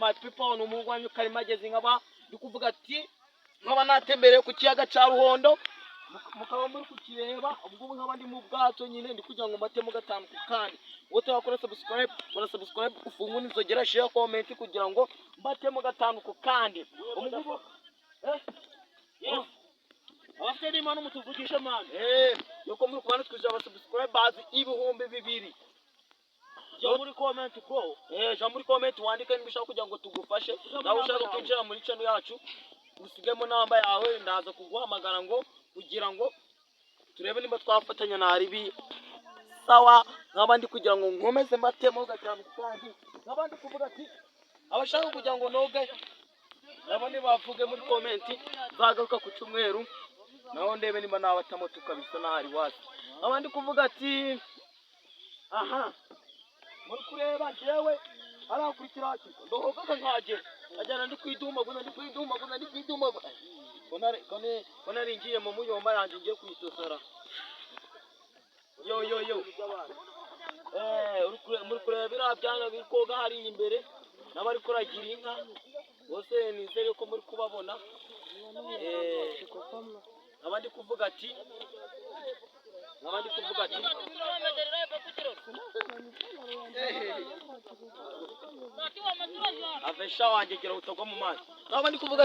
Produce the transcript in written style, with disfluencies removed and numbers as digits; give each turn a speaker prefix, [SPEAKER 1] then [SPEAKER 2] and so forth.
[SPEAKER 1] my people no mugwanyu karimagezi nkaba ndikuvuga ati nkaba natembereye ku kiyaga ca Ruhondo mukaba muri kukireba ubwo nkaba ndi mu bwato nyine ndi kugira ngo matemo gatanu kandi wote wakora subscribe ufungune inzogera share comment kugira ngo mbatemo gatanu kandi umuvugo afite n'imana mutuvugisha man yoko muri kubana twije abasubscribers ibihumbi 2 jya muri comment bro jya muri comment wandike nibishaka kugira ngo tugufashe nawe ushaka kwinjira muri channel yacu usigemo namba yawe ndaza kuguhamagara ngo kugira ngo turebe nimba twafatanya na Aribi sawa nkabandi kugira ngo nkomeze matemo gatanu kandi nkabandi kuvuga ati abashaka kugira ngo noge nabone bavuge muri comment zagaruka ku cyumweru naho ndebe nimba nabatamo tukabisa nahari wasi abandi kuvuga ati aha muri kureba jewe arakurikira ati ndohoka nkaje ajana ndi kwiduma kone ringiye mu muyomba yanje ngiye kwitosora yo muri kureba bira byanga bikoga hari imbere nabari kuragira inka bose nizere ko muri kubabona abandi kuvuga ati avesha wanjye gira utagwa mu mazi abandi kuvuga